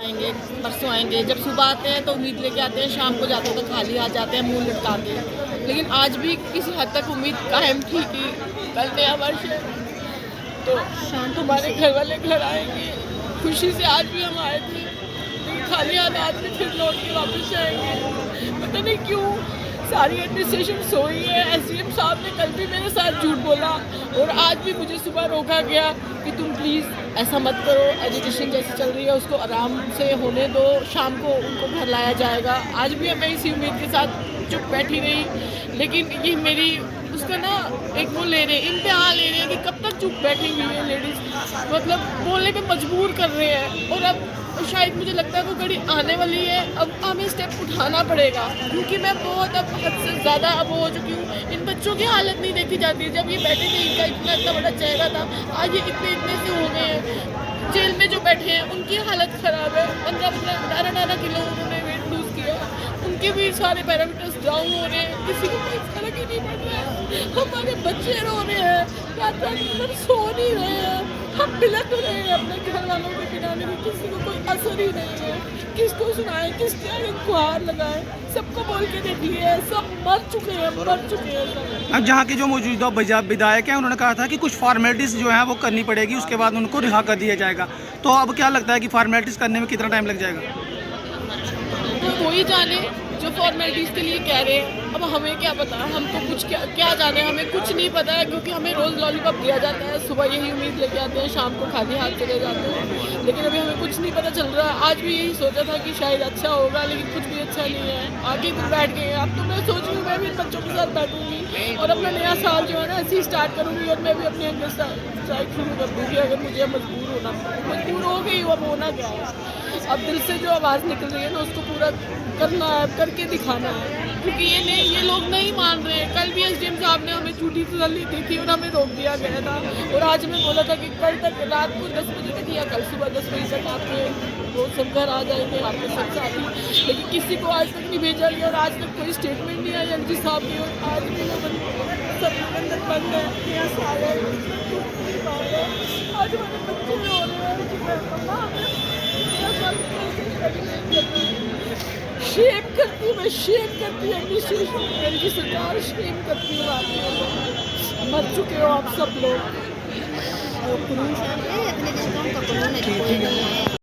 आएंगे, परसों आएंगे। जब सुबह आते हैं तो उम्मीद लेके आते हैं, शाम को जाते हैं तो खाली हाथ जाते हैं, मुंह लटका के। लेकिन आज भी किसी हद तक उम्मीद कायम थी कि कल नया वर्ष है तो तुम्हारे घर वाले घर आएंगे। खुशी से आज भी हम आए थे, लेकिन खाली हाथ आज भी फिर लौट के वापस जाएंगे। पता नहीं क्यों सारी एडमिनिस्ट्रेशन सोई है। एसडीएम साहब ने कल भी मेरे साथ झूठ बोला और आज भी मुझे सुबह रोका गया कि तुम प्लीज़ ऐसा मत करो, एजुकेशन जैसी चल रही है उसको आराम से होने दो, शाम को उनको घर लाया जाएगा। आज भी मैं इसी उम्मीद के साथ चुप बैठी रही, लेकिन ये मेरी उसका ना एक वो ले रहे इम्तिहान ले रहे हैं कि कब तक चुप बैठी हुई है लेडीज़, मतलब बोलने पे मजबूर कर रहे हैं। और अब शायद मुझे लगता है वो घड़ी आने वाली है, अब हमें स्टेप उठाना पड़ेगा, क्योंकि मैं बहुत अब हद से ज़्यादा अब हो चुकी हूँ। इन बच्चों की हालत नहीं देखी जाती। जब ये बैठे थे इनका इतना बड़ा चेहरा था, आज ये इतने से हो गए हैं। जेल में जो बैठे हैं उनकी हालत ख़राब है, 15-18 किलो उन्होंने वेट लूज़ किया, उनके भी सारे पैरामीटर्स डाउन हो रहे हैं, किसी को कोई फर्क ही नहीं पड़ रहा है। हमारे बच्चे रो रहे हैं, रात रात सो नहीं रहे हैं, हम बिलख रहे हैं अपने घर वालों के बिना, लेकिन किसी को कोई असर ही नहीं है। किसको सुनाएं, किसके आगे गुहार लगाएं, सबको बोल के देख लिए, सब मर चुके हैं सब। अब जहाँ के जो मौजूदा विधायक हैं उन्होंने कहा था कि कुछ फॉर्मेलिटीज़ जो है वो करनी पड़ेगी, उसके बाद उनको रिहा कर दिया जाएगा। तो अब क्या लगता है कि फॉर्मेलिटीज़ करने में कितना टाइम लग जाएगा? तो वही जाने जो फॉर्मेलिटीज़ के लिए कह रहे हैं। अब हमें क्या पता, हम तो कुछ क्या जाने, हमें कुछ नहीं पता है, क्योंकि हमें रोज़ लॉलीपॉप दिया जाता है। सुबह यही उम्मीद लेके आते हैं, शाम को खाली हाथ चले जाते हैं, लेकिन अभी हमें कुछ नहीं पता चल रहा। आज भी यही सोचा था कि शायद अच्छा होगा, लेकिन कुछ भी अच्छा नहीं है। आगे भी बैठ गए हैं। अब तो मैं सोच रही हूँ मैं भी बच्चों के साथ बैठूँगी और अपना नया साल जो है ना ऐसे ही स्टार्ट करूँगी, और मैं भी अपने अंदर स्ट्राइक शुरू कर दूँगी अगर मुझे मजबूर हो गई। अब होना क्या है, अब दिल से जो आवाज़ निकल रही है ना उसको पूरा करना है, करके दिखाना है, क्योंकि ये लोग नहीं मान रहे हैं। कल भी एसडीएम साहब ने हमें झूठी तसल्ली दी थी और हमें रोक दिया गया था, और आज हमें बोला था कि कल तक रात को 10 बजे तक या कल सुबह 10 बजे तक आपके वो सब घर आ जाएंगे, आपके सब साथी। लेकिन किसी को आज तक नहीं भेजा गया और आज तक कोई स्टेटमेंट नहीं आया एलजी साहब की। और आज भी वो सब अंदर बंद है, नया साल है, आज हमारे बच्चे रो रहे हैं कि मम्मा शेम करती हूँ, मैं शेम करती हूँ एडमिनिस्ट्रेशन, मेरी सरकार शेम करती हूँ। मर चुके हो आप सब लोग।